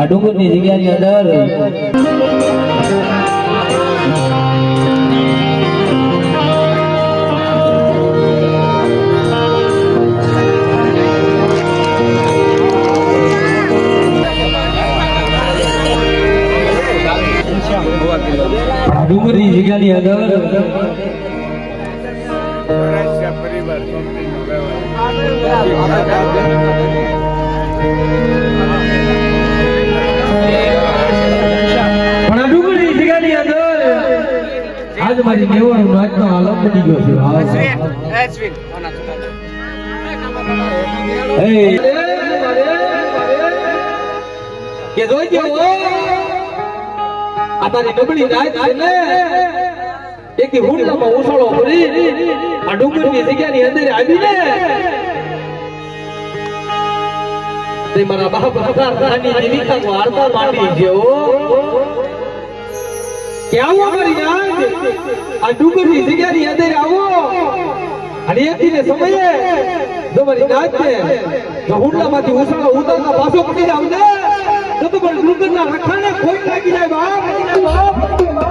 આ ડુંગરની જગ્યાની અંદર ડુંગરની જગ્યાની અંદર પરિવાર આજ મારી દેવાનો નાચનો આલમ બની ગયો છે કે જોઈજો આ તારી ડબડી નાચ છે ને એક હુંડામાં ઉછળો કરી આ ડુંગરની જગ્યાની અંદર આવીને તે મારા બાપ રાની જીવિકાનો આરપા માંડી ગયો કે આવો મારી નાચ આ ડુંગરની જગ્યાની અંદર આવો અને એકને સમયે જો મારી નાચ છે જો હુંડામાંથી ઉછળો ઉતારતા પાછો પડી જાવ ને તો પણ ડુંગરના રખાને ખોટ લાગી જાય બાપ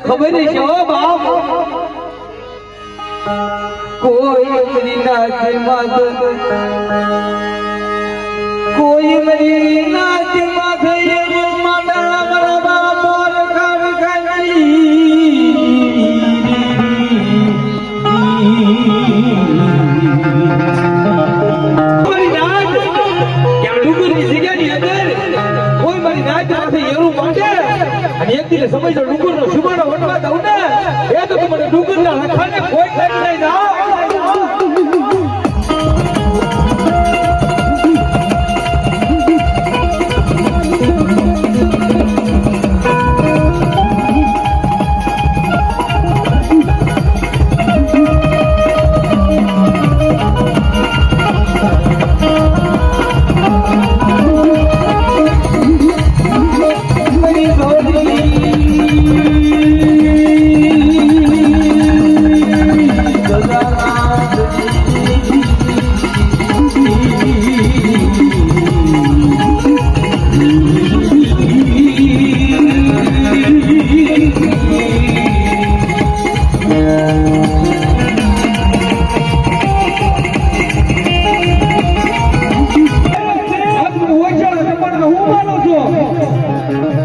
ખબર છે હો બાપ કોઈ મરી નાચ માથે એવો માના મારા બાપ મોર કામ મારી નાચ ક્યાં ડુંગરની જગ્યાની અંદર કોઈ મારી નાચ માથે એવું માંડે અને એક દિને સમય જો ડુંગરનો સુમાડો વટવા દઉં ને એ તો મને ડુંગરના હખાને કોઈ લાગી જાય ના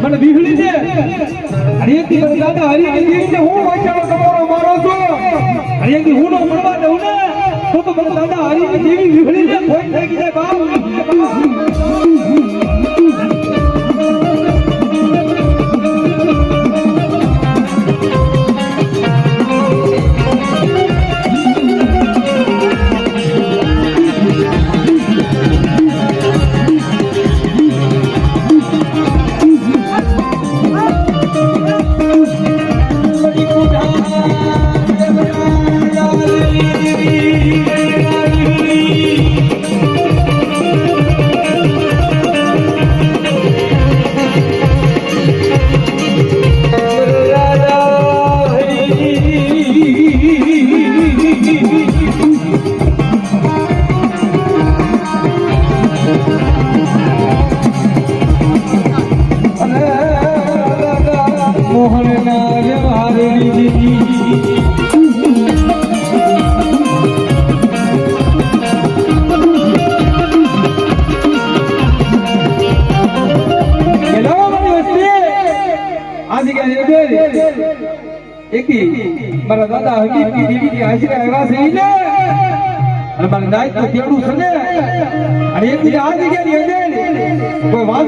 મને બીહળી છે અને એક દિવસ દાદા હરીની દેવીને હું વાચાળો તમારો મારો છું અને એક હું નો મળવા દઉં ને તો મને દાદા હરીની દેવી બીહળી છે કોઈ થઈ જાય બાપ મોહન ના વ્યવહાર મારા દાદા હકીકી દીવી આશરે આવ્યા છે ને અને મારા નાઈટ તો તેડું છે ને અને એક આ જગ્યાની અંદર કોઈ વાત